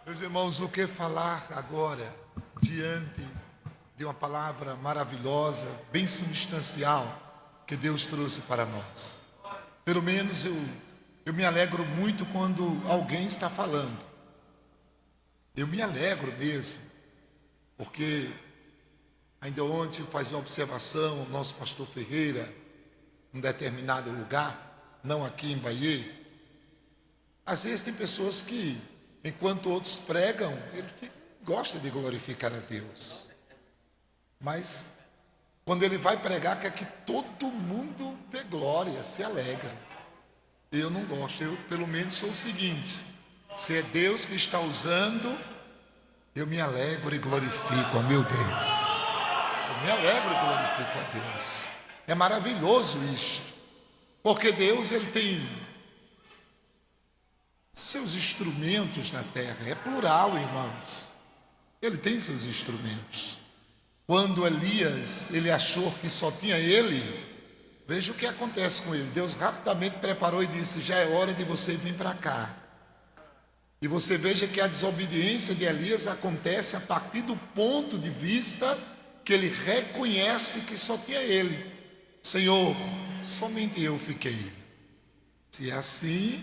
Meus irmãos, o que falar agora diante de uma palavra maravilhosa, bem substancial, que Deus trouxe para nós? Pelo menos eu me alegro muito quando alguém está falando. Eu me alegro mesmo, porque ainda ontem faz uma observação o nosso pastor Ferreira, em um determinado lugar, não aqui em Bahia. Às vezes tem pessoas que, enquanto outros pregam, ele gosta de glorificar a Deus. Mas quando ele vai pregar, quer que todo mundo dê glória, se alegre. Eu não gosto, eu pelo menos sou o seguinte: se é Deus que está usando, eu me alegro e glorifico a meu Deus. Eu me alegro e glorifico a Deus. É maravilhoso isto, porque Deus, ele tem seus instrumentos na terra. É plural, irmãos. Ele tem seus instrumentos. Quando Elias, ele achou que só tinha ele, veja o que acontece com ele. Deus rapidamente preparou e disse: já é hora de você vir para cá. E você veja que a desobediência de Elias acontece a partir do ponto de vista que ele reconhece que só tinha ele. Senhor, somente eu fiquei. Se é assim,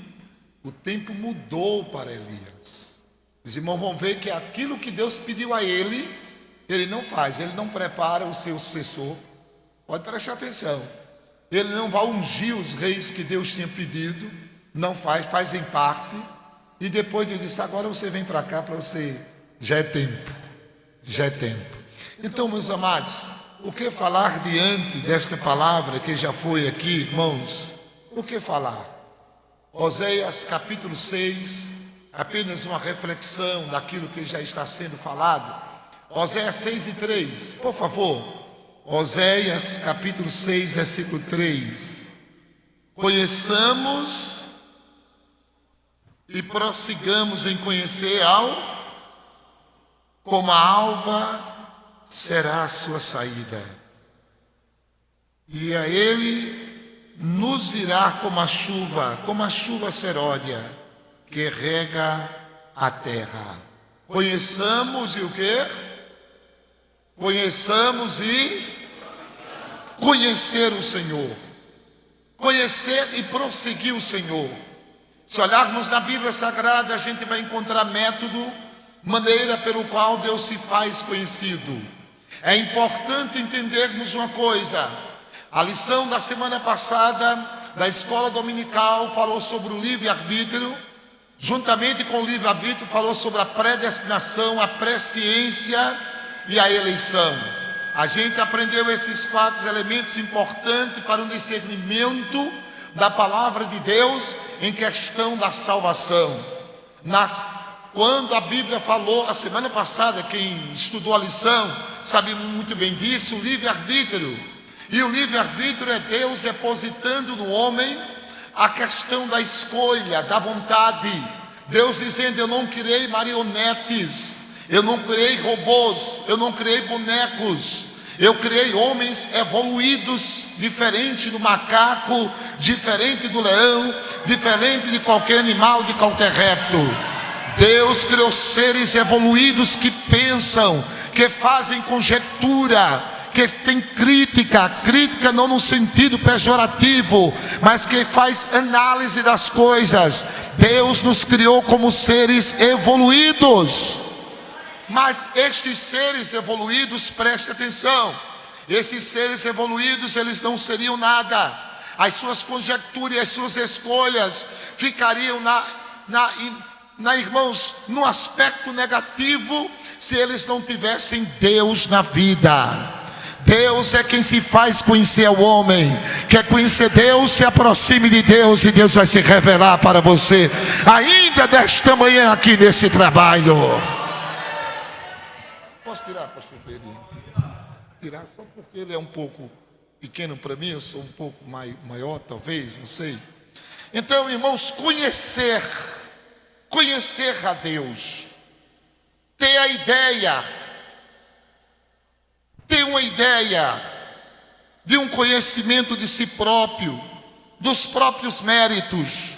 o tempo mudou para Elias. Os irmãos vão ver que aquilo que Deus pediu a ele, ele não faz. Ele não prepara o seu sucessor. Pode prestar atenção. Ele não vai ungir os reis que Deus tinha pedido. Não faz, faz em parte. E depois Deus disse: agora você vem para cá para você. Já é tempo. Já é tempo. Então, meus amados, o que falar diante desta palavra que já foi aqui, irmãos? O que falar? Oséias capítulo 6, apenas uma reflexão daquilo que já está sendo falado. Oséias 6:3, por favor. Oséias capítulo 6, versículo 3. Conheçamos e prossigamos em conhecer como a alva será a sua saída, e a ele nos irá como a chuva seródia que rega a terra. Conheçamos e o quê? Conheçamos e conhecer o Senhor. Conhecer e prosseguir o Senhor. Se olharmos na Bíblia Sagrada, a gente vai encontrar método, maneira pelo qual Deus se faz conhecido. É importante entendermos uma coisa. A lição da semana passada da escola dominical falou sobre o livre-arbítrio. Juntamente com o livre-arbítrio falou sobre a predestinação, a presciência e a eleição. A gente aprendeu esses 4 elementos importantes para o discernimento da palavra de Deus em questão da salvação. Quando a Bíblia falou, a semana passada, quem estudou a lição sabe muito bem disso, o livre-arbítrio. E o livre-arbítrio é Deus depositando no homem a questão da escolha, da vontade. Deus dizendo: eu não criei marionetes, eu não criei robôs, eu não criei bonecos. Eu criei homens evoluídos, diferente do macaco, diferente do leão, diferente de qualquer animal, de qualquer réptil. Deus criou seres evoluídos que pensam, que fazem conjectura, que tem crítica não no sentido pejorativo, mas que faz análise das coisas. Deus nos criou como seres evoluídos. Mas estes seres evoluídos, preste atenção, esses seres evoluídos, eles não seriam nada. As suas conjecturas e as suas escolhas ficariam irmãos, no aspecto negativo, se eles não tivessem Deus na vida. Deus é quem se faz conhecer ao homem. Quer conhecer Deus, se aproxime de Deus e Deus vai se revelar para você, ainda desta manhã aqui nesse trabalho. Posso tirar, pastor Ferreira? Tirar só porque ele é um pouco pequeno para mim, eu sou um pouco maior talvez, não sei. Então, irmãos, conhecer a Deus, ter uma ideia de um conhecimento de si próprio, dos próprios méritos,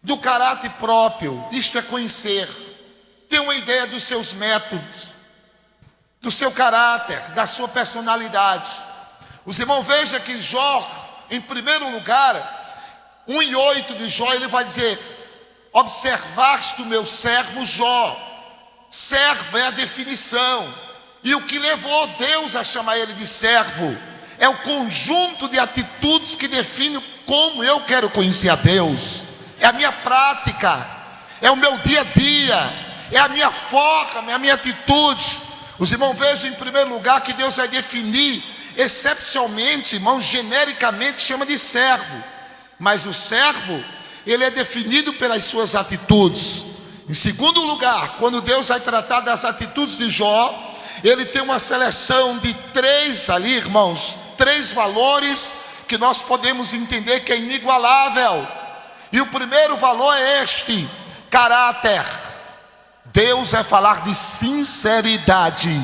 do caráter próprio. Isto é conhecer. tem uma ideia dos seus métodos, do seu caráter, da sua personalidade. Os irmãos, vejam que Jó, em primeiro lugar, 1:8 de Jó, ele vai dizer: observaste o meu servo Jó. Servo é a definição, e o que levou Deus a chamar ele de servo é o conjunto de atitudes que define como eu quero conhecer a Deus. É a minha prática, é o meu dia a dia, é a minha forma, é a minha atitude. Os irmãos, vejam em primeiro lugar que Deus vai definir excepcionalmente, irmãos, genericamente chama de servo, mas o servo, ele é definido pelas suas atitudes. Em segundo lugar, quando Deus vai tratar das atitudes de Jó, ele tem uma seleção de 3 ali, irmãos, 3 valores que nós podemos entender que é inigualável. E o primeiro valor é este: caráter. Deus vai falar de sinceridade.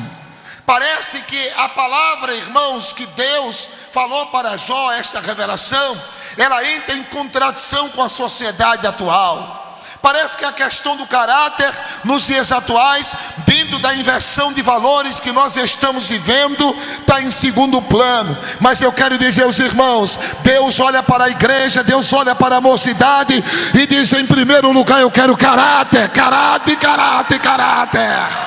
Parece que a palavra, irmãos, que Deus falou para Jó, esta revelação, ela entra em contradição com a sociedade atual. Parece que a questão do caráter nos dias atuais, dentro da inversão de valores que nós estamos vivendo, está em segundo plano. Mas eu quero dizer aos irmãos, Deus olha para a igreja, Deus olha para a mocidade e diz: em primeiro lugar eu quero caráter, caráter, caráter, caráter.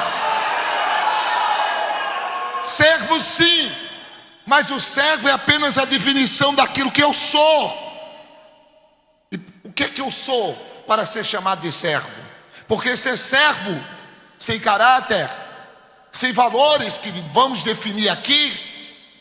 Servo sim, mas o servo é apenas a definição daquilo que eu sou. E o que eu sou para ser chamado de servo? Porque ser servo sem caráter, sem valores que vamos definir aqui,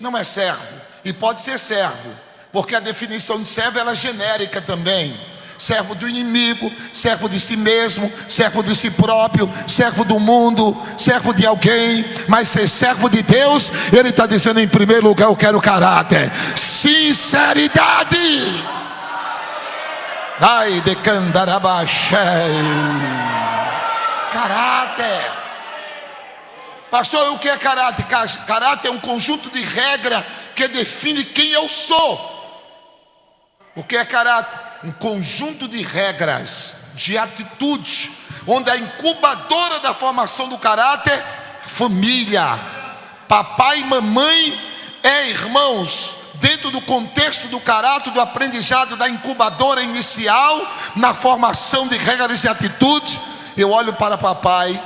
não é servo. E pode ser servo, porque a definição de servo ela é genérica também. Servo do inimigo, servo de si mesmo, servo de si próprio, servo do mundo, servo de alguém. Mas ser servo de Deus, ele está dizendo: em primeiro lugar eu quero caráter, sinceridade. Ai de Candarabaxé. Caráter. Pastor, o que é caráter? Caráter é um conjunto de regras que define quem eu sou. O que é caráter? Um conjunto de regras, de atitude, onde a incubadora da formação do caráter, família, papai e mamãe, irmãos, dentro do contexto do caráter, do aprendizado da incubadora inicial, na formação de regras e atitudes. Eu olho para papai,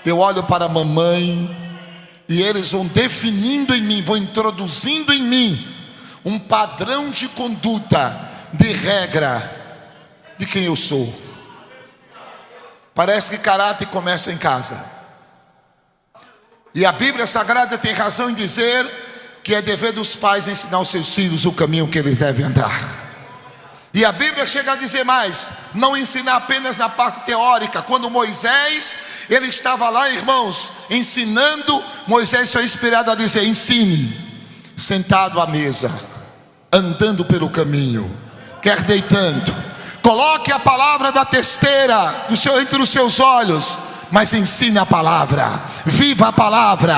eu olho para mamãe, e eles vão definindo em mim, vão introduzindo em mim um padrão de conduta, de regra, de quem eu sou. Parece que caráter começa em casa, e a Bíblia Sagrada tem razão em dizer que é dever dos pais ensinar aos seus filhos o caminho que eles devem andar. E a Bíblia chega a dizer mais, não ensinar apenas na parte teórica. Quando Moisés, ele estava lá, irmãos, ensinando, Moisés foi inspirado a dizer: ensine, sentado à mesa, andando pelo caminho, quer deitando, coloque a palavra da testeira entre os seus olhos, mas ensine a palavra, viva a palavra,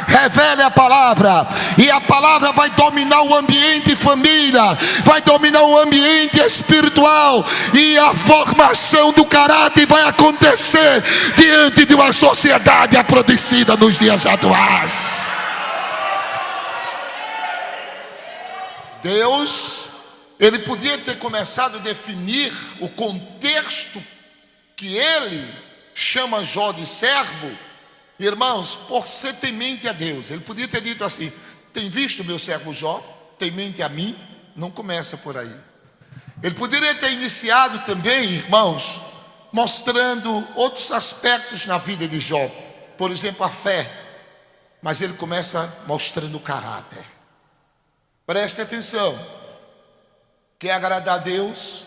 revele a palavra, e a palavra vai dominar o ambiente família, vai dominar o ambiente espiritual, e a formação do caráter vai acontecer diante de uma sociedade aprodicida nos dias atuais. Deus, ele podia ter começado a definir o contexto que ele chama Jó de servo, irmãos, por ser temente a Deus. Ele podia ter dito assim: tem visto meu servo Jó, temente a mim? Não começa por aí. Ele poderia ter iniciado também, irmãos, mostrando outros aspectos na vida de Jó, por exemplo, a fé, mas ele começa mostrando o caráter. Preste atenção, quer agradar a Deus,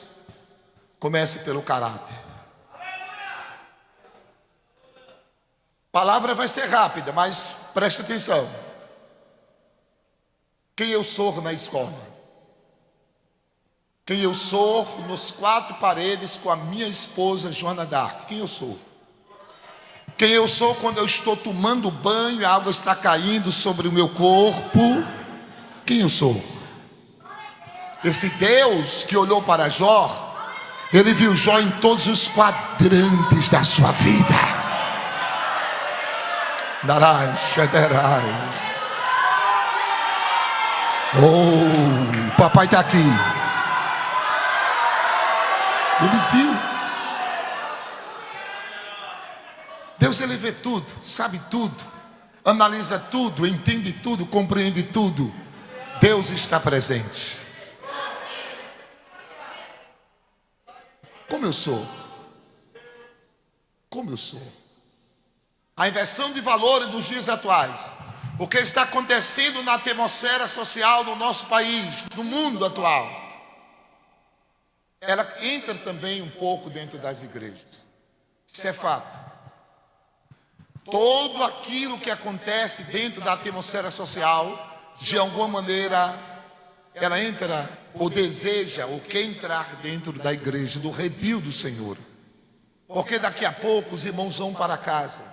comece pelo caráter. A palavra vai ser rápida, mas preste atenção. Quem eu sou na escola, quem eu sou nos 4 paredes com a minha esposa Joana Dark, quem eu sou? Quem eu sou quando eu estou tomando banho e a água está caindo sobre o meu corpo, quem eu sou? Esse Deus que olhou para Jó, ele viu Jó em todos os quadrantes da sua vida. Darai, Shederai. Oh, papai está aqui. Ele viu. Deus, ele vê tudo, sabe tudo, analisa tudo, entende tudo, compreende tudo. Deus está presente. Como eu sou? Como eu sou? A inversão de valores nos dias atuais. O que está acontecendo na atmosfera social do nosso país, no mundo atual, ela entra também um pouco dentro das igrejas. Isso é fato. Tudo aquilo que acontece dentro da atmosfera social, de alguma maneira, ela entra ou deseja ou quer entrar dentro da igreja, do redil do Senhor. Porque daqui a pouco os irmãos vão para casa.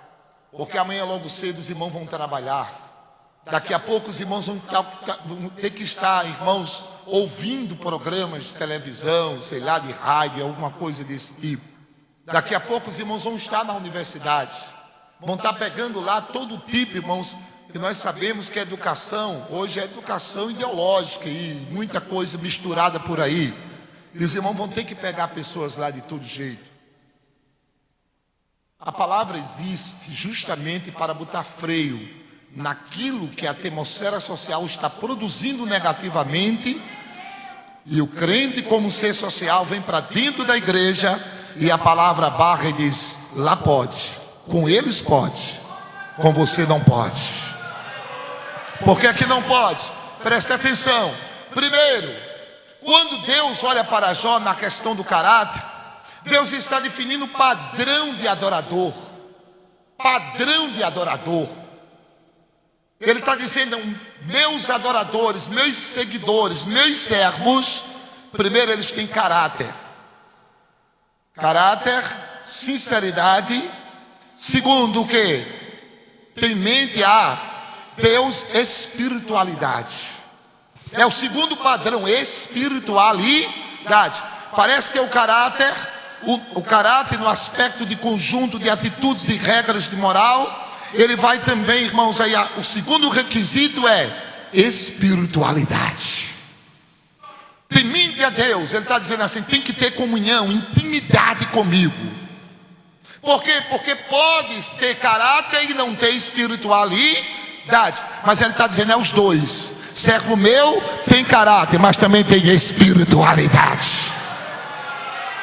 Porque amanhã logo cedo os irmãos vão trabalhar. Daqui a pouco os irmãos vão ter que estar, irmãos, ouvindo programas de televisão, sei lá, de rádio, alguma coisa desse tipo. Daqui a pouco os irmãos vão estar na universidade. Vão estar pegando lá todo tipo, irmãos, que nós sabemos que a educação, hoje é educação ideológica e muita coisa misturada por aí. E os irmãos vão ter que pegar pessoas lá de todo jeito. A palavra existe justamente para botar freio naquilo que a atmosfera social está produzindo negativamente, e o crente, como ser social, vem para dentro da igreja e a palavra barra e diz: lá pode, com eles pode, com você não pode. Por que aqui não pode? Preste atenção. Primeiro, quando Deus olha para Jó na questão do caráter, Deus está definindo padrão de adorador. Padrão de adorador. Ele está dizendo: meus adoradores, meus seguidores, meus servos, primeiro eles têm caráter. Caráter, sinceridade. Segundo, o que? Tem mente a Deus, espiritualidade. É o segundo padrão, espiritualidade. Parece que é o caráter no aspecto de conjunto de atitudes, de regras de moral. Ele vai também, irmãos, aí o segundo requisito é espiritualidade. Temente a Deus. Ele está dizendo assim: tem que ter comunhão, intimidade comigo. Por quê? Porque pode ter caráter e não ter espiritualidade. Mas ele está dizendo: é os dois. Servo meu tem caráter, mas também tem espiritualidade.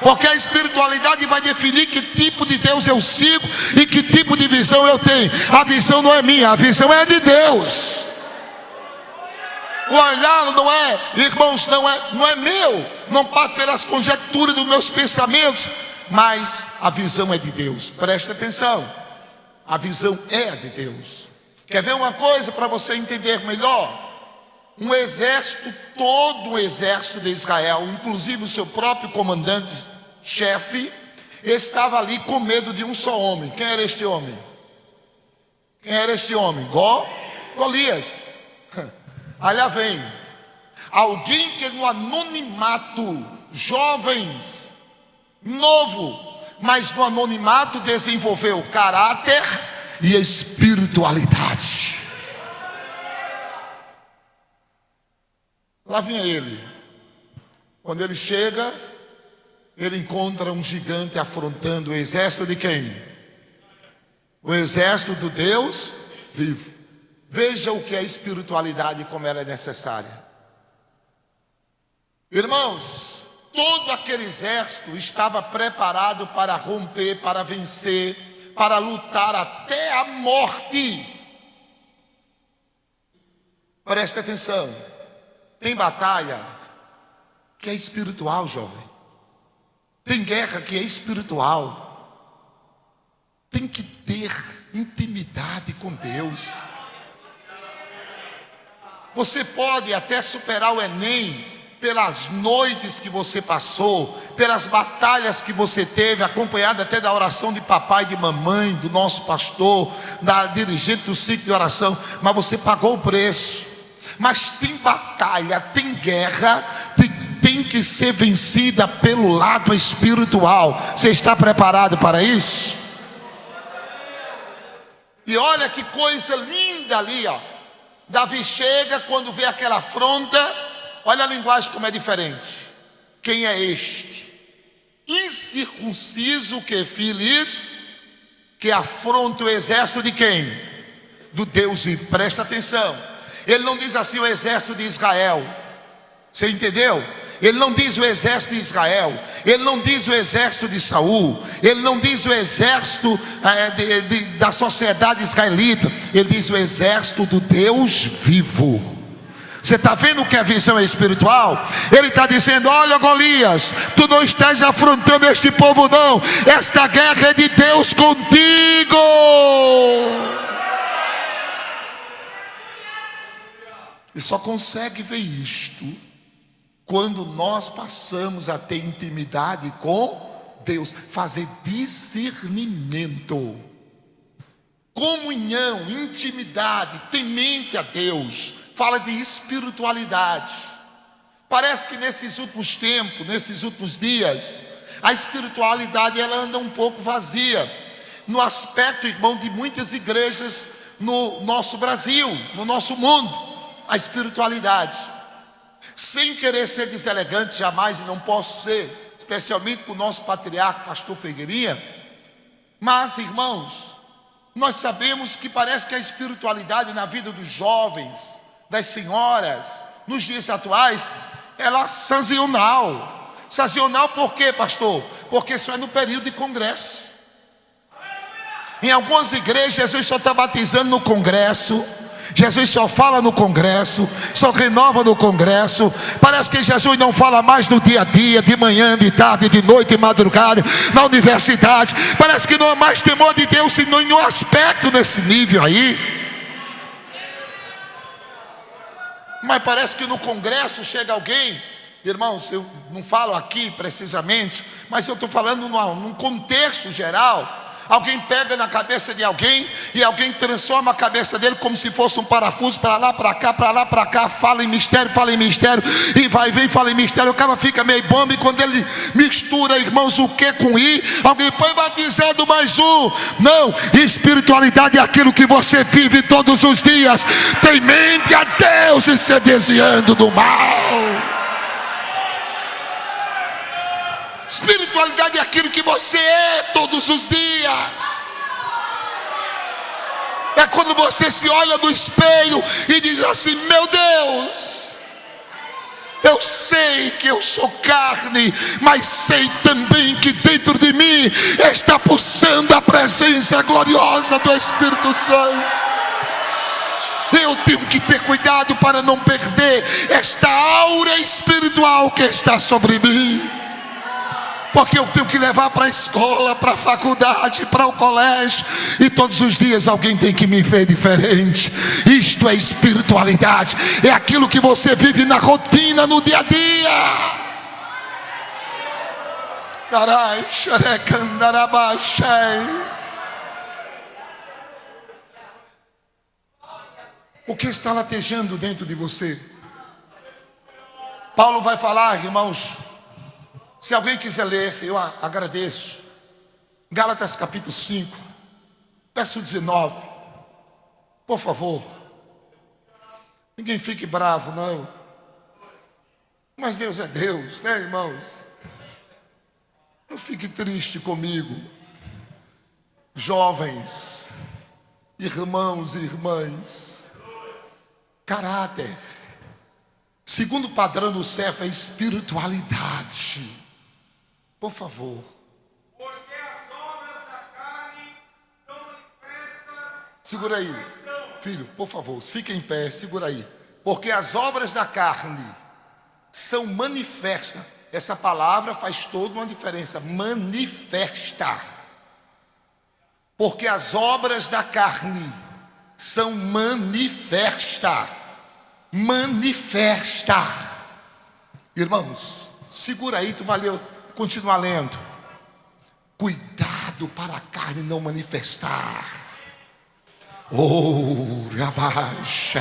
Porque a espiritualidade vai definir que tipo de Deus eu sigo e que tipo de visão eu tenho. A visão não é minha, a visão é de Deus. O olhar não é, irmãos, não é meu. Não parte pelas conjecturas dos meus pensamentos, mas a visão é de Deus. Preste atenção. A visão é a de Deus. Quer ver uma coisa para você entender melhor? Um exército, todo o exército de Israel, inclusive o seu próprio comandante-chefe, estava ali com medo de um só homem. Quem era este homem? Quem era este homem? Golias. Aí lá vem alguém que no anonimato, jovens, novo, mas no anonimato desenvolveu caráter e espiritualidade. Lá vinha ele. Quando ele chega, ele encontra um gigante afrontando o exército de quem? O exército do Deus vivo. Veja o que é espiritualidade e como ela é necessária. Irmãos, todo aquele exército estava preparado para romper, para vencer, para lutar até a morte. Preste atenção. Tem batalha que é espiritual, jovem. Tem guerra que é espiritual. Tem que ter intimidade com Deus. Você pode até superar o Enem pelas noites que você passou, pelas batalhas que você teve, acompanhado até da oração de papai e de mamãe, do nosso pastor, da dirigente do ciclo de oração, mas você pagou o preço. Mas tem batalha, tem guerra, tem que ser vencida pelo lado espiritual. Você está preparado para isso? E olha que coisa linda ali, ó. Davi chega, quando vê aquela afronta, olha a linguagem como é diferente. Quem é este? Incircunciso que feliz, que afronta o exército de quem? Do Deus vivo. Presta atenção. Ele não diz assim o exército de Israel. Você entendeu? Ele não diz o exército de Israel. Ele não diz o exército de Saul. Ele não diz o exército da sociedade israelita. Ele diz o exército do Deus vivo. Você está vendo que a visão é espiritual? Ele está dizendo: olha, Golias, tu não estás afrontando este povo não. Esta guerra é de Deus contigo. E só consegue ver isto quando nós passamos a ter intimidade com Deus, fazer discernimento, comunhão, intimidade, temente a Deus. Fala de espiritualidade. Parece que nesses últimos tempos, nesses últimos dias, a espiritualidade ela anda um pouco vazia, no aspecto, irmão, de muitas igrejas no nosso Brasil, no nosso mundo. A espiritualidade, sem querer ser deselegante jamais, e não posso ser, especialmente com o nosso patriarca, pastor Figueirinha, mas, irmãos, nós sabemos que parece que a espiritualidade na vida dos jovens, das senhoras, nos dias atuais, ela é sazonal. Sazonal por quê, pastor? Porque isso é no período de congresso. Em algumas igrejas, Jesus só está batizando no congresso. Jesus só fala no congresso, só renova no congresso. Parece que Jesus não fala mais no dia a dia, de manhã, de tarde, de noite, de madrugada, na universidade. Parece que não há mais temor de Deus em nenhum aspecto nesse nível aí. Mas parece que no congresso chega alguém, irmãos, eu não falo aqui precisamente, mas eu estou falando num contexto geral. Alguém pega na cabeça de alguém e alguém transforma a cabeça dele como se fosse um parafuso, para lá, para cá, fala em mistério, e vai, vem, fala em mistério. O cara fica meio bomba, e quando ele mistura, irmãos, o que com i, alguém põe batizado mais um. Não, espiritualidade é aquilo que você vive todos os dias. Tem mente a Deus e se desviando do mal. Espiritualidade é aquilo que você é todos os dias. É quando você se olha no espelho e diz assim: meu Deus, eu sei que eu sou carne, mas sei também que dentro de mim está pulsando a presença gloriosa do Espírito Santo. Eu tenho que ter cuidado para não perder esta aura espiritual que está sobre mim. Porque eu tenho que levar para a escola, para a faculdade, para o colégio, e todos os dias alguém tem que me ver diferente. Isto é espiritualidade. É aquilo que você vive na rotina, no dia a dia. O que está latejando dentro de você? Paulo vai falar, irmãos. Se alguém quiser ler, eu agradeço. Gálatas capítulo 5, verso 19. Por favor. Ninguém fique bravo, não. Mas Deus é Deus, né, irmãos? Não fique triste comigo. Jovens, irmãos e irmãs. Caráter. Segundo o padrão do CEF é espiritualidade. Por favor. Porque as obras da carne são manifestas. Segura aí, filho, por favor, fique em pé, segura aí. Porque as obras da carne são manifestas. Essa palavra faz toda uma diferença. Manifestar. Porque as obras da carne são manifestas. Manifestar. Irmãos, segura aí, tu valeu. Continua lendo. Cuidado para a carne não manifestar. Oh, Rabaxé,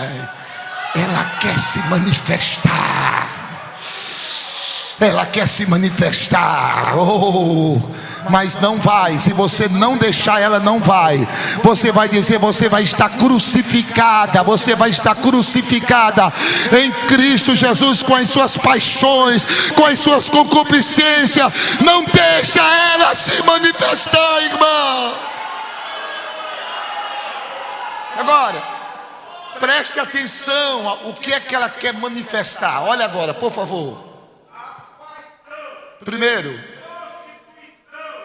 ela quer se manifestar. Ela quer se manifestar. Oh, mas não vai. Se você não deixar, ela não vai. Você vai dizer, você vai estar crucificada, você vai estar crucificada em Cristo Jesus, com as suas paixões, com as suas concupiscências. Não deixa ela se manifestar, irmão. Agora, preste atenção o que é que ela quer manifestar. Olha agora, por favor. Primeiro,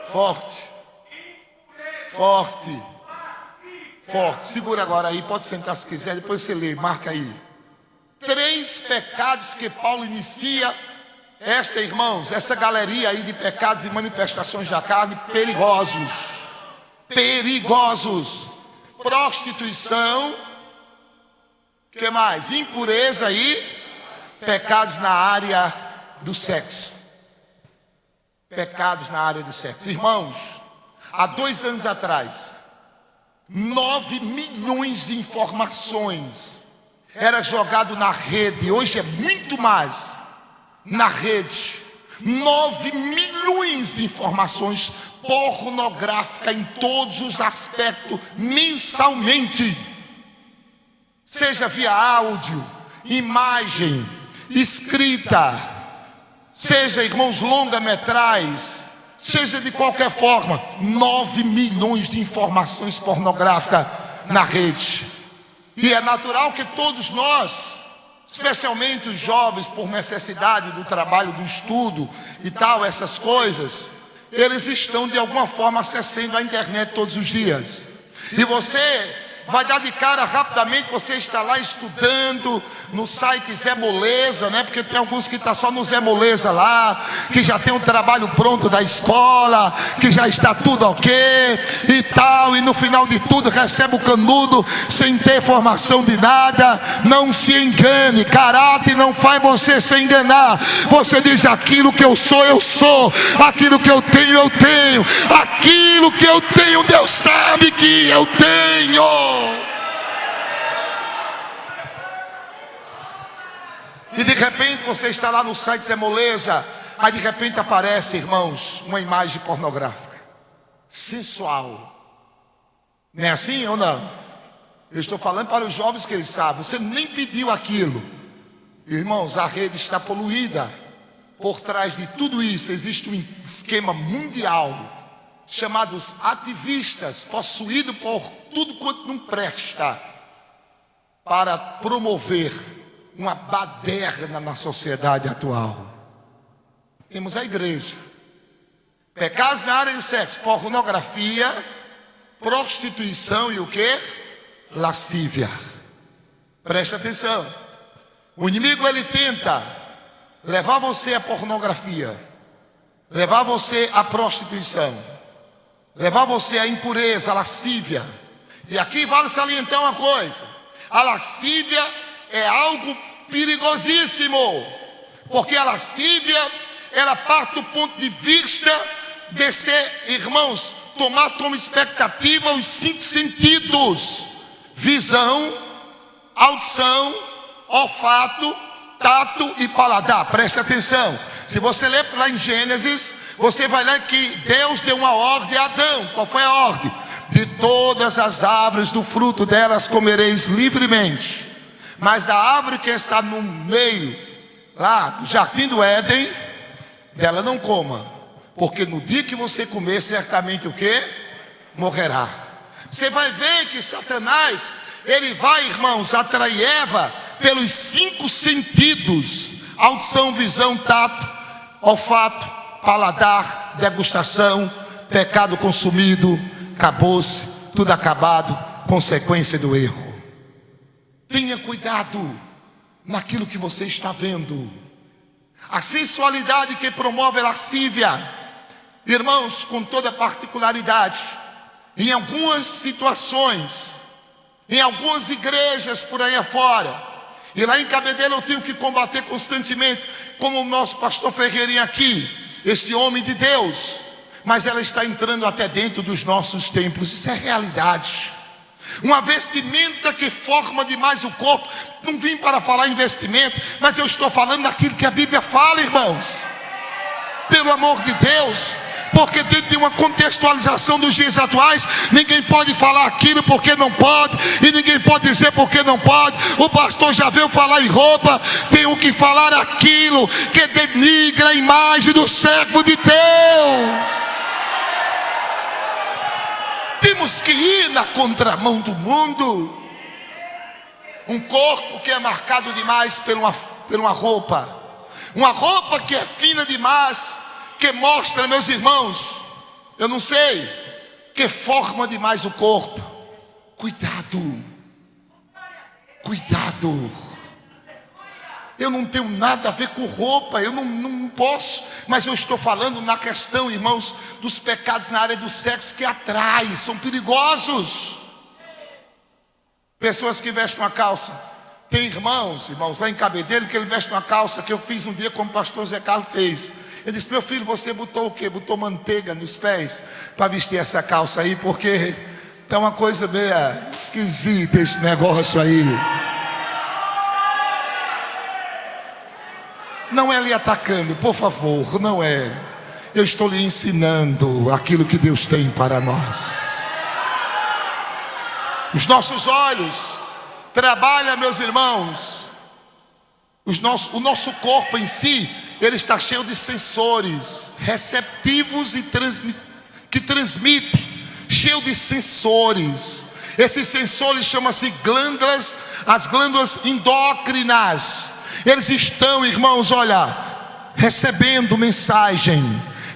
forte, forte, forte. Segura agora aí, pode sentar se quiser, depois você lê, marca aí. 3 pecados que Paulo inicia irmãos, essa galeria aí de pecados e manifestações da carne perigosos. Perigosos. Prostituição, que mais? Impureza e pecados na área do sexo. Pecados na área do sexo. Irmãos, há 2 anos atrás, 9 milhões de informações era jogado na rede. Hoje é muito mais na rede. 9 milhões de informações pornográficas em todos os aspectos, mensalmente. Seja via áudio, imagem, escrita, seja, irmãos, longa-metrais, seja de qualquer forma. 9 milhões de informações pornográficas na rede. E é natural que todos nós, especialmente os jovens, por necessidade do trabalho, do estudo e tal, essas coisas, eles estão de alguma forma acessando a internet todos os dias. E você vai dar de cara rapidamente, você está lá estudando no site Zé Moleza, né? Porque tem alguns que estão só no Zé Moleza lá, que já tem um trabalho pronto da escola, que já está tudo ok e tal, e no final de tudo recebe o canudo sem ter formação de nada. Não se engane, caráter não faz você se enganar. Você diz, aquilo que eu sou, aquilo que eu tenho, aquilo que eu tenho, Deus sabe que eu tenho. E de repente você está lá no site Zé Moleza, aí de repente aparece, irmãos, uma imagem pornográfica, sensual. Não é assim ou não? Eu estou falando para os jovens que eles sabem. Você nem pediu aquilo. Irmãos, a rede está poluída. Por trás de tudo isso existe um esquema mundial, chamados ativistas, possuído por tudo quanto não presta, para promover uma baderna na sociedade atual. Temos a igreja. Pecados na área do sexo, pornografia, prostituição e o que? Lascívia. Preste atenção. O inimigo, ele tenta levar você à pornografia, levar você à prostituição, levar você à impureza, à lascívia. E aqui vale salientar uma coisa: a lascívia é algo perigosíssimo, porque a lascívia, ela parte do ponto de vista de ser, irmãos, tomar como expectativa os 5 sentidos: visão, audição, olfato, tato e paladar. Preste atenção. Se você ler lá em Gênesis, você vai ler que Deus deu uma ordem a Adão. Qual foi a ordem? De todas as árvores do fruto delas comereis livremente, mas da árvore que está no meio, lá do jardim do Éden, dela não coma, porque no dia que você comer, certamente o que? Morrerá. Você vai ver que Satanás, ele vai, irmãos, atrair Eva pelos 5 sentidos: audição, visão, tato, olfato, paladar, degustação. Pecado consumido, acabou-se, tudo acabado, consequência do erro. Tenha cuidado naquilo que você está vendo. A sensualidade que promove a lascívia, irmãos, com toda particularidade, em algumas situações, em algumas igrejas por aí afora, e lá em Cabedelo eu tenho que combater constantemente, como o nosso pastor Ferreirinha aqui, este homem de Deus, mas ela está entrando até dentro dos nossos templos. Isso é realidade. Uma vestimenta que forma demais o corpo. Não vim para falar em vestimento, mas eu estou falando daquilo que a Bíblia fala, irmãos. Pelo amor de Deus, porque dentro de uma contextualização dos dias atuais, ninguém pode falar aquilo porque não pode, e ninguém pode dizer porque não pode. O pastor já veio falar em roupa, tenho que falar aquilo que denigra a imagem do servo de Deus. Temos que ir na contramão do mundo. Um corpo que é marcado demais por uma roupa, uma roupa que é fina demais, que mostra, meus irmãos, eu não sei, que forma demais o corpo. Cuidado, cuidado. Eu não tenho nada a ver com roupa, eu não posso, mas eu estou falando na questão, irmãos, dos pecados na área do sexo que atraem, são perigosos. Pessoas que vestem uma calça. Tem irmãos lá em Cabedelo, que ele veste uma calça que eu fiz um dia como o pastor Zé Carlos fez. Ele disse: meu filho, você botou o quê? Botou manteiga nos pés para vestir essa calça aí, porque tá uma coisa meio esquisita esse negócio aí. Não é lhe atacando, por favor, não é. Eu estou lhe ensinando aquilo que Deus tem para nós. Os nossos olhos trabalham, meus irmãos. O nosso corpo em si, ele está cheio de sensores receptivos e que transmitem, cheio de sensores. Esses sensores chamam-se glândulas, as glândulas endócrinas. Eles estão, irmãos, olha, recebendo mensagem,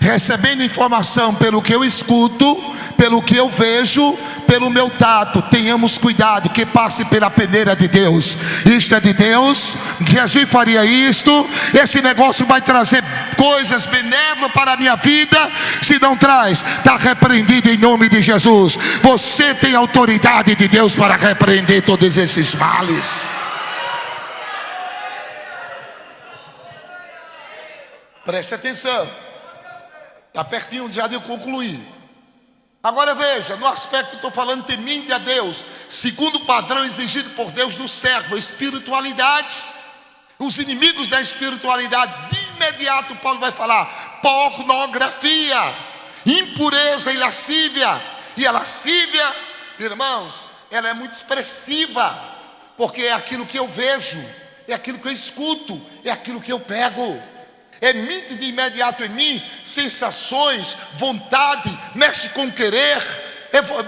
recebendo informação pelo que eu escuto, pelo que eu vejo, pelo meu tato. Tenhamos cuidado que passe pela peneira de Deus. Isto é de Deus. Jesus faria isto. Esse negócio vai trazer coisas benévolas para a minha vida. Se não traz, está repreendido em nome de Jesus. Você tem autoridade de Deus para repreender todos esses males. Preste atenção. Está pertinho já de eu concluir. Agora veja, no aspecto que estou falando, temente a Deus, segundo o padrão exigido por Deus do servo, a espiritualidade. Os inimigos da espiritualidade, de imediato Paulo vai falar: pornografia, impureza e lascívia. E a lascívia, irmãos, ela é muito expressiva, porque é aquilo que eu vejo, é aquilo que eu escuto, é aquilo que eu pego. Emite de imediato em mim sensações, vontade, mexe com querer,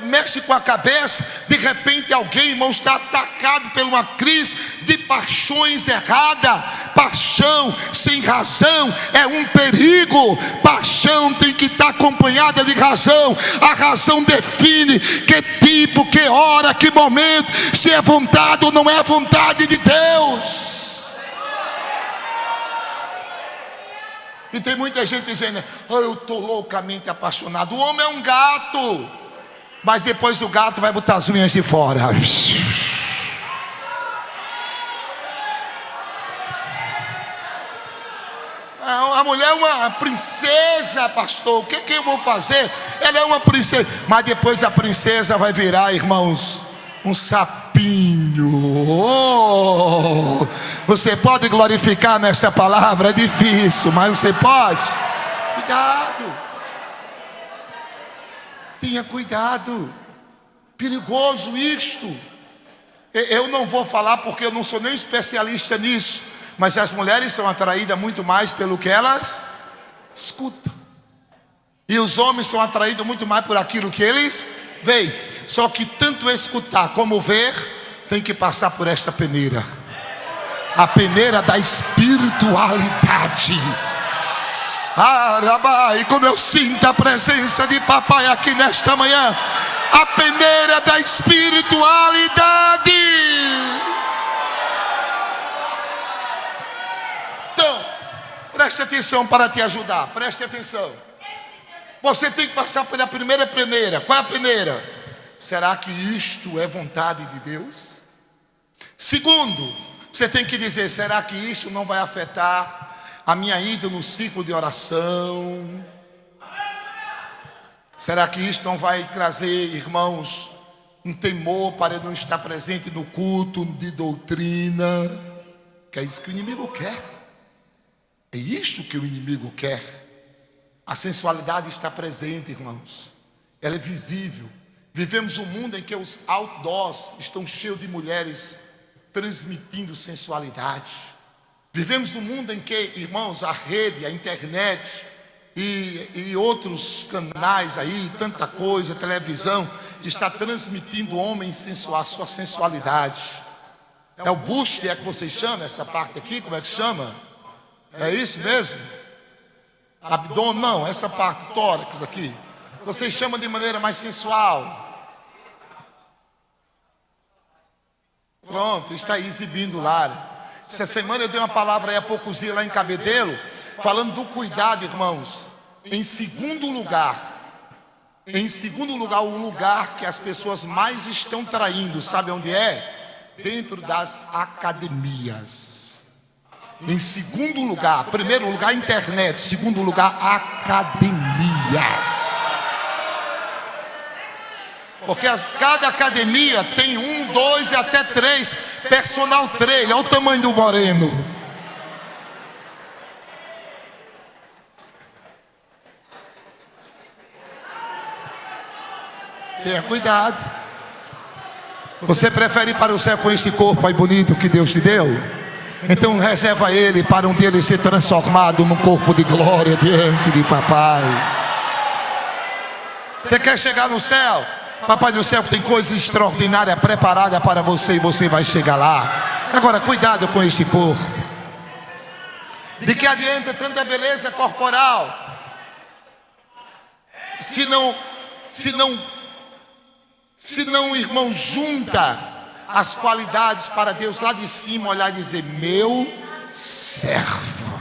mexe com a cabeça. De repente alguém, irmão, está atacado por uma crise de paixões erradas. Paixão sem razão é um perigo. Paixão tem que estar acompanhada de razão. A razão define que tipo, que hora, que momento, se é vontade ou não é vontade de Deus. E tem muita gente dizendo: eu estou loucamente apaixonado. O homem é um gato, mas depois o gato vai botar as unhas de fora. A mulher é uma princesa, pastor. O que eu vou fazer? Ela é uma princesa, mas depois a princesa vai virar, irmãos, um sapinho. Oh, você pode glorificar nesta palavra? É difícil, mas você pode. Cuidado. Tenha cuidado. Perigoso isto. Eu não vou falar porque eu não sou nem especialista nisso, mas as mulheres são atraídas muito mais pelo que elas escutam, e os homens são atraídos muito mais por aquilo que eles veem. Só que tanto escutar como ver tem que passar por esta peneira, a peneira da espiritualidade. E como eu sinto a presença de papai aqui nesta manhã, a peneira da espiritualidade. Então, preste atenção para te ajudar, preste atenção. Você tem que passar pela primeira peneira. Qual é a peneira? Será que isto é vontade de Deus? Segundo, você tem que dizer: será que isso não vai afetar a minha ida no ciclo de oração? Será que isso não vai trazer, irmãos, um temor para eu não estar presente no culto de doutrina? Que é isso que o inimigo quer. É isso que o inimigo quer. A sensualidade está presente, irmãos. Ela é visível. Vivemos um mundo em que os outdoors estão cheios de mulheres transmitindo sensualidade. Vivemos num mundo em que, irmãos, a rede, a internet e outros canais aí, tanta coisa, televisão, está transmitindo homens sensual, a sua sensualidade. É o busto, é que vocês chamam essa parte aqui, como é que chama? É isso mesmo? Abdômen, não, essa parte, tórax aqui. Vocês chamam de maneira mais sensual. Pronto, está aí exibindo lá. Essa semana eu dei uma palavra aí há poucos dias lá em Cabedelo, falando do cuidado, irmãos. Em segundo lugar, o lugar que as pessoas mais estão traindo, sabe onde é? Dentro das academias. Em segundo lugar, primeiro lugar, internet. Segundo lugar, academias. Porque cada academia tem 1, 2 e até 3 personal trainer. Olha o tamanho do moreno. Tenha cuidado. Você prefere ir para o céu com esse corpo aí bonito que Deus te deu? Então reserva ele para um dia ele ser transformado num corpo de glória diante de papai. Você quer chegar no céu? Papai do céu tem coisas extraordinárias preparadas para você e você vai chegar lá. Agora cuidado com este corpo. De que adianta tanta beleza corporal se não, irmão, junta as qualidades para Deus lá de cima olhar e dizer: meu servo.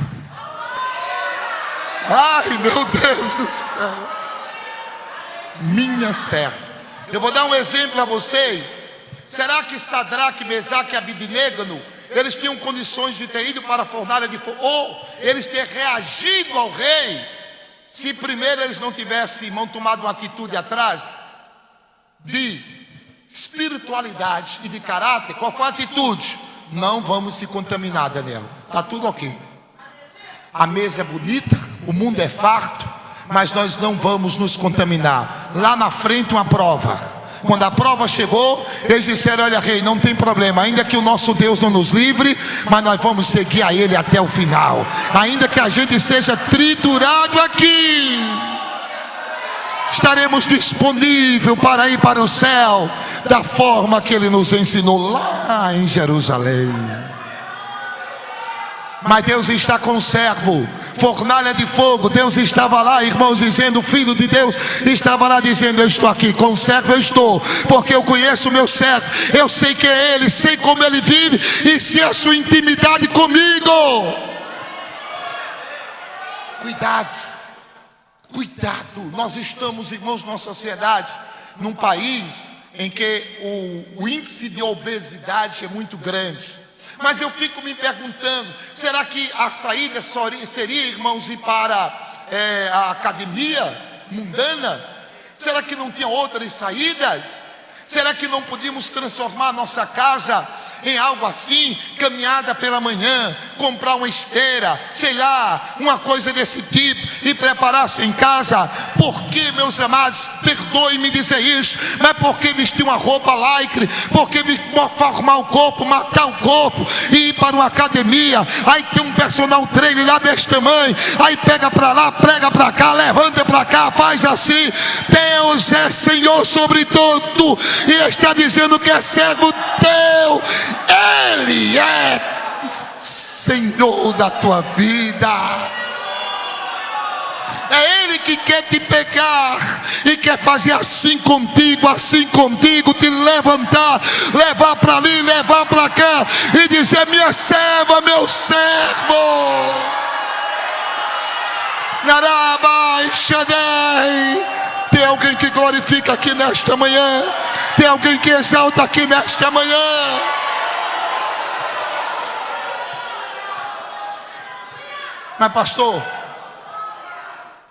Ai, meu Deus do céu. Minha serva. Eu vou dar um exemplo a vocês. Será que Sadraque, Mesaque e Abidnego, eles tinham condições de ter ido para a fornalha de fogo, ou eles ter reagido ao rei, se primeiro eles não tivessem, irmão, tomado uma atitude atrás de espiritualidade e de caráter? Qual foi a atitude? Não vamos se contaminar, Daniel. Está tudo ok. A mesa é bonita, o mundo é farto, mas nós não vamos nos contaminar. Lá na frente uma prova. Quando a prova chegou, eles disseram: olha, rei, não tem problema, ainda que o nosso Deus não nos livre, mas nós vamos seguir a Ele até o final. Ainda que a gente seja triturado aqui, estaremos disponíveis para ir para o céu da forma que Ele nos ensinou lá em Jerusalém. Mas Deus está com o servo, fornalha de fogo. Deus estava lá, irmãos, dizendo, o Filho de Deus estava lá dizendo: eu estou aqui, com o servo eu estou, porque eu conheço o meu servo, eu sei que é ele, sei como ele vive e sei a sua intimidade comigo. Cuidado, nós estamos, irmãos, numa sociedade, num país em que o índice de obesidade é muito grande. Mas eu fico me perguntando, será que a saída seria, irmãos, ir para a academia mundana? Será que não tinha outras saídas? Será que não podíamos transformar a nossa casa em algo assim? Caminhada pela manhã, comprar uma esteira, sei lá, uma coisa desse tipo, e preparar-se em casa. Por que, meus amados, perdoe-me dizer isso, mas por que vestir uma roupa lycra? Por que formar o corpo, matar o corpo e ir para uma academia? Aí tem um personal trainer lá desse tamanho, aí pega para lá, prega para cá, levanta para cá, faz assim. Deus é Senhor sobre tudo e está dizendo que é servo teu. Ele é Senhor da tua vida. É Ele que quer te pegar e quer fazer assim contigo, te levantar, levar para ali, levar para cá e dizer: minha serva, meu servo. Naraba Xadei. Tem alguém que glorifica aqui nesta manhã? Tem alguém que exalta aqui nesta manhã? Mas pastor,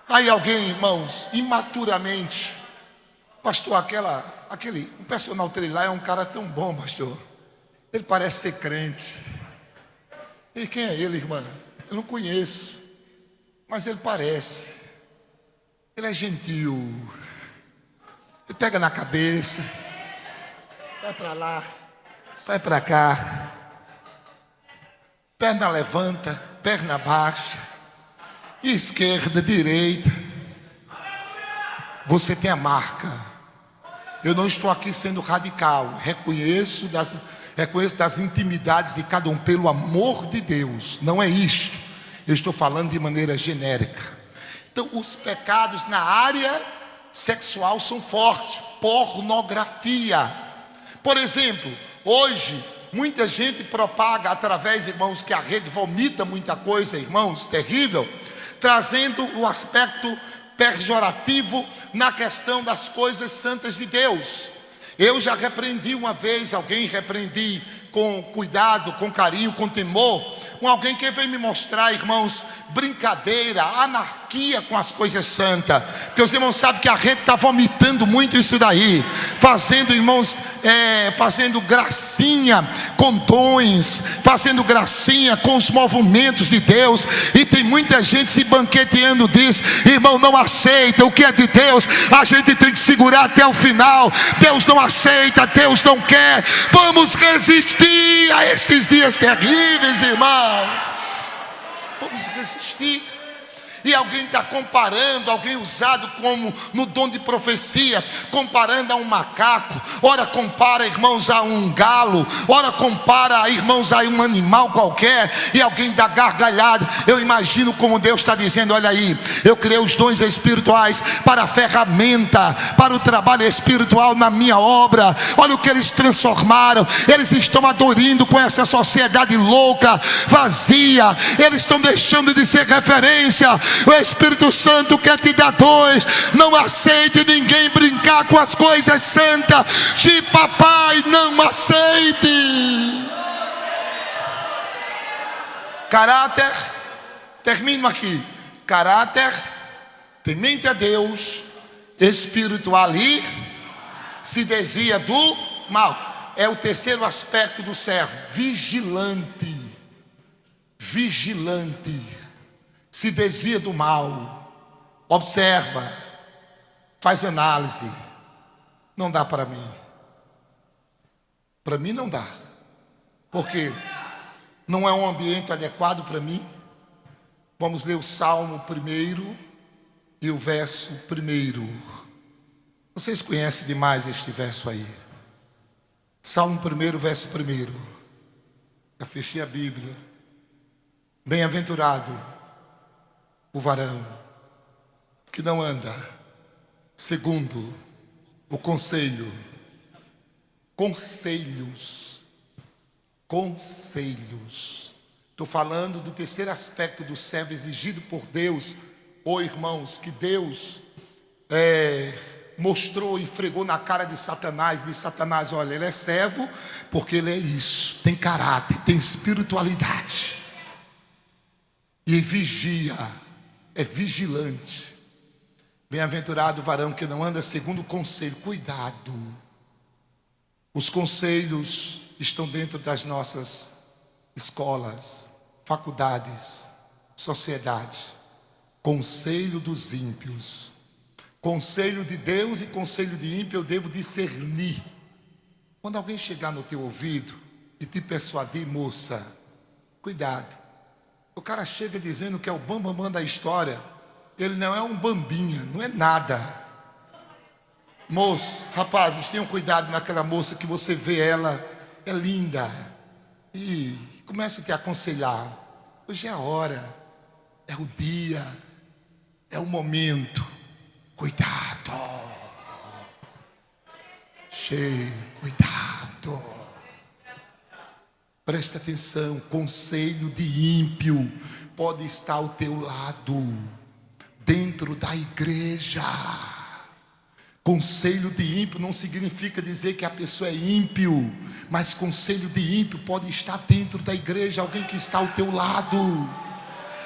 aí alguém, irmãos, imaturamente, pastor, o personal trainer lá é um cara tão bom, pastor, ele parece ser crente. E quem é ele, irmã? Eu não conheço, mas ele parece. Ele é gentil. Ele pega na cabeça. Vai para lá, vai para cá. Perna levanta, perna baixa. Esquerda, direita. Você tem a marca. Eu não estou aqui sendo radical. Reconheço das intimidades de cada um pelo amor de Deus. Não é isto. Eu estou falando de maneira genérica. Então, os pecados na área sexual são fortes. Pornografia. Por exemplo, hoje, muita gente propaga através, irmãos, que a rede vomita muita coisa, irmãos, terrível, trazendo o aspecto pejorativo na questão das coisas santas de Deus. Eu já repreendi uma vez alguém, repreendi com cuidado, com carinho, com temor, alguém que veio me mostrar, irmãos, brincadeira, anarquia com as coisas santas. Porque os irmãos sabem que a rede está vomitando muito isso daí, fazendo, irmãos, fazendo gracinha com dons, fazendo gracinha com os movimentos de Deus, e tem muita gente se banqueteando disso. Irmão, não aceita. O que é de Deus, a gente tem que segurar até o final. Deus não aceita, Deus não quer. Vamos resistir a estes dias terríveis, irmão. Vamos resistir. E alguém está comparando, alguém usado como no dom de profecia, comparando a um macaco, ora compara, irmãos, a um galo, ora compara, irmãos, a um animal qualquer, e alguém dá gargalhada. Eu imagino como Deus está dizendo: olha aí, eu criei os dons espirituais para a ferramenta, para o trabalho espiritual na minha obra. Olha o que eles transformaram. Eles estão adorando com essa sociedade louca, vazia. Eles estão deixando de ser referência. O Espírito Santo quer te dar dois. Não aceite ninguém brincar com as coisas santas de papai. Não aceite. Caráter, termino aqui. Caráter, temente a Deus, espiritual e se desvia do mal. É o terceiro aspecto do servo. Vigilante. Vigilante. Se desvia do mal, observa, faz análise. Não dá para mim. Para mim não dá. Porque não é um ambiente adequado para mim. Vamos ler o Salmo 1 e o verso 1. Vocês conhecem demais este verso aí. Salmo 1, verso 1. Já fechei a Bíblia. Bem-aventurado o varão que não anda segundo o conselhos. Estou falando do terceiro aspecto do servo exigido por Deus. Irmãos, que Deus mostrou, esfregou na cara de Satanás. Disse: Satanás, olha, ele é servo porque ele é isso, tem caráter, tem espiritualidade e vigia. É vigilante. Bem-aventurado o varão que não anda segundo o conselho. Cuidado. Os conselhos estão dentro das nossas escolas, faculdades, sociedade. Conselho dos ímpios. Conselho de Deus e conselho de ímpio eu devo discernir. Quando alguém chegar no teu ouvido e te persuadir, moça, cuidado. O cara chega dizendo que é o bambambam da história. Ele não é um bambinha, não é nada. Moço, rapazes, tenham cuidado naquela moça que você vê ela, é linda. E comece a te aconselhar. Hoje é a hora, é o dia, é o momento. Cuidado. Cuidado. Presta atenção, conselho de ímpio pode estar ao teu lado, dentro da igreja. Conselho de ímpio não significa dizer que a pessoa é ímpio, mas conselho de ímpio pode estar dentro da igreja, alguém que está ao teu lado.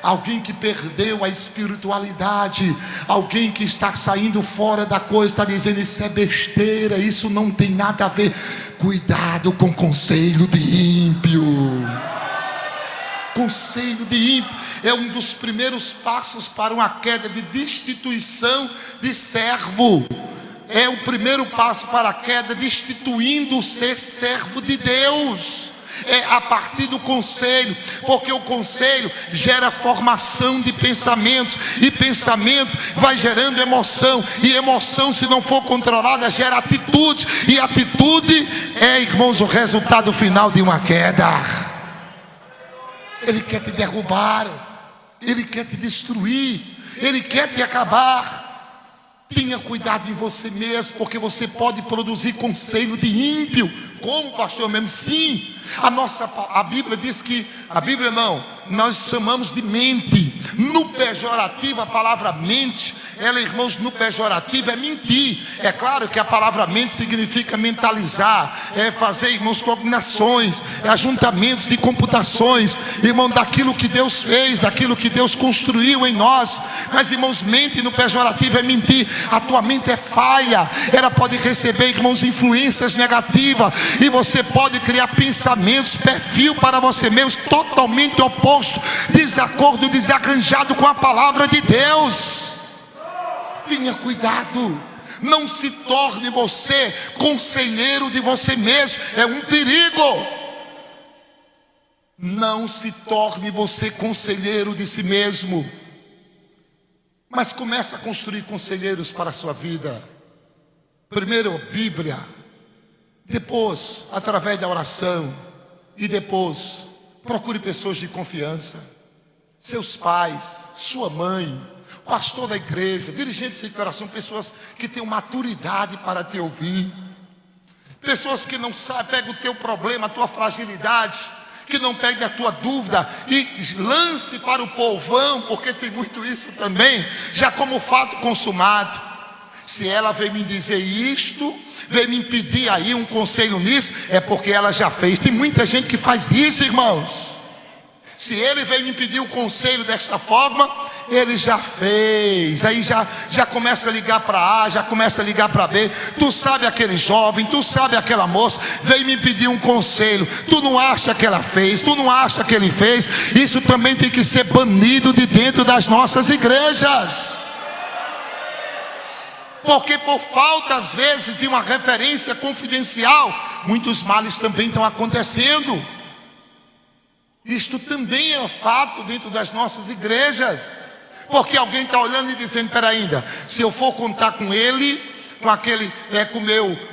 Alguém que perdeu a espiritualidade, alguém que está saindo fora da coisa, está dizendo: isso é besteira, isso não tem nada a ver. Cuidado com conselho de ímpio. Conselho de ímpio. é um dos primeiros passos para uma queda de destituição de servo. É o primeiro passo para a queda, destituindo o ser servo de Deus. É a partir do conselho, porque o conselho gera formação de pensamentos, e pensamento vai gerando emoção, e emoção, se não for controlada, gera atitude, e atitude é, irmãos, o resultado final de uma queda. Ele quer te derrubar, ele quer te destruir, ele quer te acabar. Tenha cuidado em você mesmo, porque você pode produzir conselho de ímpio. Como, pastor mesmo? Sim, a Bíblia diz que, a Bíblia não, nós chamamos de mente. No pejorativo, a palavra mente, ela, irmãos, no pejorativo é mentir. É claro que a palavra mente significa mentalizar, é fazer, irmãos, combinações, é ajuntamentos de computações, irmão, daquilo que Deus fez, daquilo que Deus construiu em nós. Mas, irmãos, mente no pejorativo é mentir. A tua mente é falha, ela pode receber, irmãos, influências negativas, e você pode criar pensamentos, perfil para você mesmo totalmente oposto, desacordo, desarranjado com a palavra de Deus. Tenha cuidado, não se torne você conselheiro de você mesmo, é um perigo. Não se torne você conselheiro de si mesmo, mas comece a construir conselheiros para a sua vida. Primeiro, Bíblia, depois, através da oração, e depois, procure pessoas de confiança, seus pais, sua mãe, pastor da igreja, dirigentes de coração, pessoas que tenham maturidade para te ouvir, pessoas que não sabem, pegam o teu problema, a tua fragilidade, que não pegue a tua dúvida e lance para o povão, porque tem muito isso também, já como fato consumado. Se ela veio me dizer isto, veio me pedir aí um conselho nisso, é porque ela já fez. Tem muita gente que faz isso, irmãos. Se ele veio me pedir o conselho desta forma, ele já fez. Aí já começa a ligar para A, já começa a ligar para B. Tu sabe aquele jovem, tu sabe aquela moça, veio me pedir um conselho. Tu não acha que ela fez, tu não acha que ele fez. Isso também tem que ser banido de dentro das nossas igrejas. Porque por falta às vezes de uma referência confidencial, muitos males também estão acontecendo. Isto também é fato dentro das nossas igrejas. Porque alguém está olhando e dizendo, espera ainda, se eu for contar com ele, com aquele,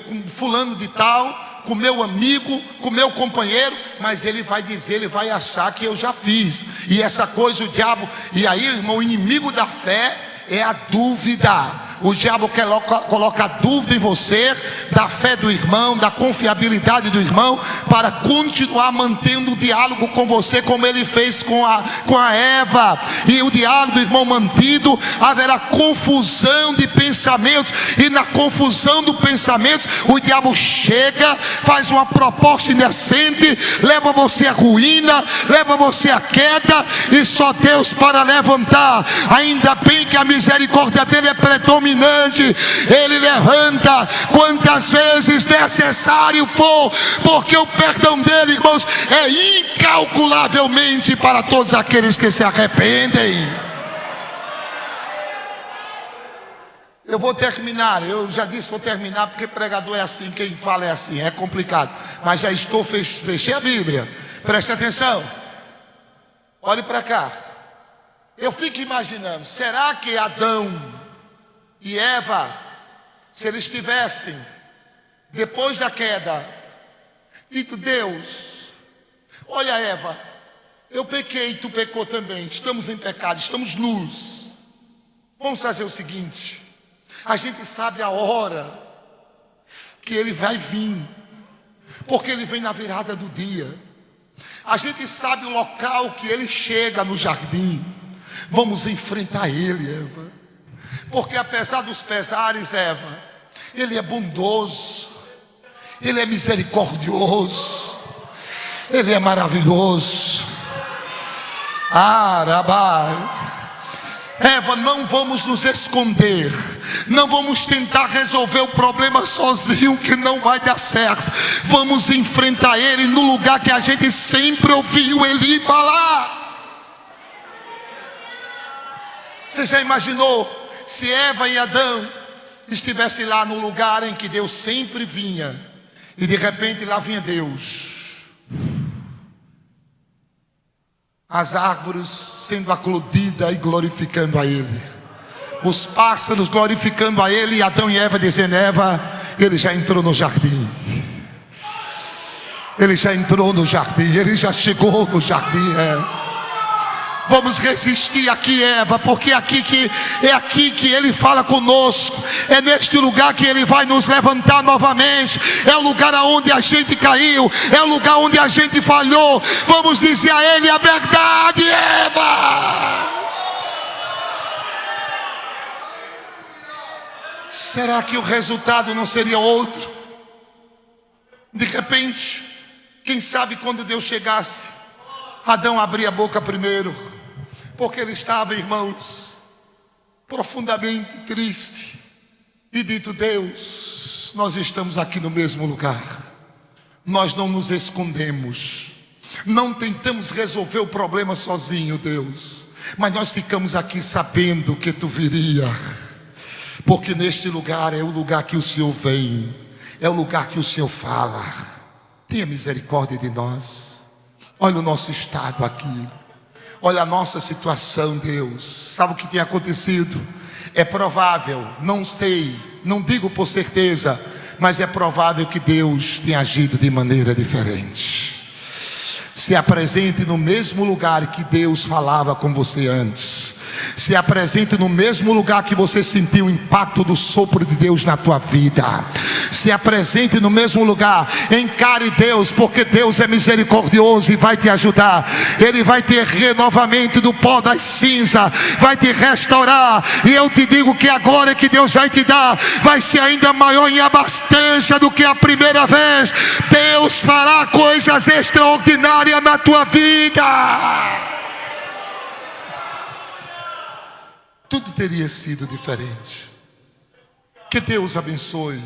com fulano de tal, com meu amigo, com meu companheiro, mas ele vai dizer, ele vai achar que eu já fiz. E essa coisa, o diabo, e aí, irmão, o inimigo da fé é a dúvida. O diabo quer colocar dúvida em você, da fé do irmão, da confiabilidade do irmão, para continuar mantendo o diálogo com você, como ele fez com a Eva. E o diálogo, irmão, mantido, haverá confusão de pensamentos, e na confusão dos pensamentos, o diabo chega, faz uma proposta indecente, leva você à ruína, leva você à queda, e só Deus para levantar. Ainda bem que a misericórdia dele é predominante. Ele levanta quantas vezes necessário for, porque o perdão dele, irmãos, é incalculavelmente para todos aqueles que se arrependem. Eu vou terminar, eu já disse vou terminar, porque pregador é assim, quem fala é assim, é complicado, mas já estou, fechei a Bíblia. Preste atenção, olhe para cá. Eu fico imaginando, será que Adão e Eva, se eles tivessem, depois da queda, dito, Deus, olha Eva, eu pequei, tu pecou também, estamos em pecado, estamos nus, vamos fazer o seguinte, a gente sabe a hora que ele vai vir, porque ele vem na virada do dia, a gente sabe o local que ele chega no jardim, vamos enfrentar ele, Eva. Porque apesar dos pesares, Eva, ele é bondoso, ele é misericordioso, ele é maravilhoso. Arabai. Eva, não vamos nos esconder, não vamos tentar resolver o problema sozinho, que não vai dar certo. Vamos enfrentar ele no lugar que a gente sempre ouviu ele falar. Você já imaginou se Eva e Adão estivessem lá no lugar em que Deus sempre vinha, e de repente lá vinha Deus, as árvores sendo acudidas e glorificando a Ele, os pássaros glorificando a Ele, e Adão e Eva dizendo: Eva, Ele já entrou no jardim. Ele já entrou no jardim, Ele já chegou no jardim. Vamos resistir aqui, Eva, porque é aqui que Ele fala conosco. É neste lugar que Ele vai nos levantar novamente. É o lugar onde a gente caiu, é o lugar onde a gente falhou. Vamos dizer a Ele a verdade, Eva. Será que o resultado não seria outro? De repente, quem sabe quando Deus chegasse, Adão abria a boca primeiro, porque ele estava, irmãos, profundamente triste, e dito: Deus, nós estamos aqui no mesmo lugar, nós não nos escondemos, não tentamos resolver o problema sozinho, Deus, mas nós ficamos aqui sabendo que Tu viria, porque neste lugar é o lugar que o Senhor vem, é o lugar que o Senhor fala. Tenha misericórdia de nós. Olha o nosso estado aqui, olha a nossa situação, Deus. Sabe o que tem acontecido? É provável, não sei, não digo por certeza, mas é provável que Deus tenha agido de maneira diferente. Se apresente no mesmo lugar que Deus falava com você antes. Se apresente no mesmo lugar que você sentiu o impacto do sopro de Deus na tua vida. Se apresente no mesmo lugar. Encare Deus, porque Deus é misericordioso e vai te ajudar. Ele vai te erguer novamente do pó das cinzas, vai te restaurar. E eu te digo que a glória que Deus vai te dar vai ser ainda maior em abastança do que a primeira vez. Deus fará coisas extraordinárias na tua vida. Tudo teria sido diferente. Que Deus abençoe.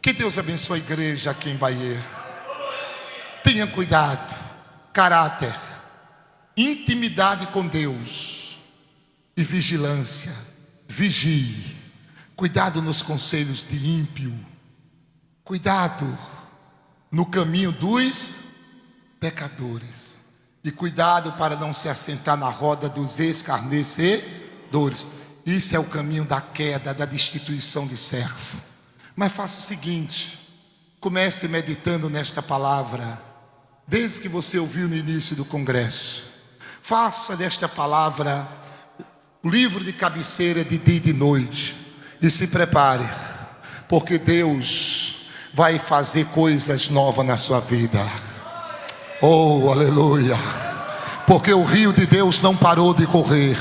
Que Deus abençoe a igreja aqui em Bahia. Tenha cuidado, caráter, intimidade com Deus e vigilância. Vigie. Cuidado nos conselhos de ímpio. Cuidado no caminho dos pecadores. E cuidado para não se assentar na roda dos escarnecedores. Isso é o caminho da queda, da destituição de servo. Mas faça o seguinte: comece meditando nesta palavra, desde que você ouviu no início do congresso. Faça desta palavra o livro de cabeceira de dia e de noite. E se prepare, porque Deus vai fazer coisas novas na sua vida. Oh, aleluia! Porque o rio de Deus não parou de correr.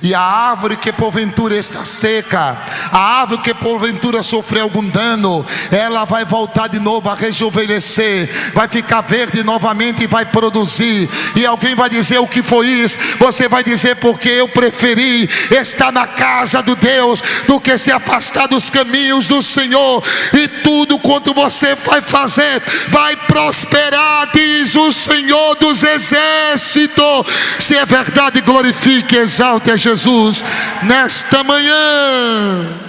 E a árvore que porventura está seca, a árvore que porventura sofreu algum dano, ela vai voltar de novo a rejuvenescer, vai ficar verde novamente e vai produzir. E alguém vai dizer: o que foi isso? Você vai dizer: porque eu preferi estar na casa do Deus do que se afastar dos caminhos do Senhor. E tudo quanto você vai fazer vai prosperar, diz o Senhor dos exércitos. Se é verdade, glorifique, exalte a Jesus nesta manhã.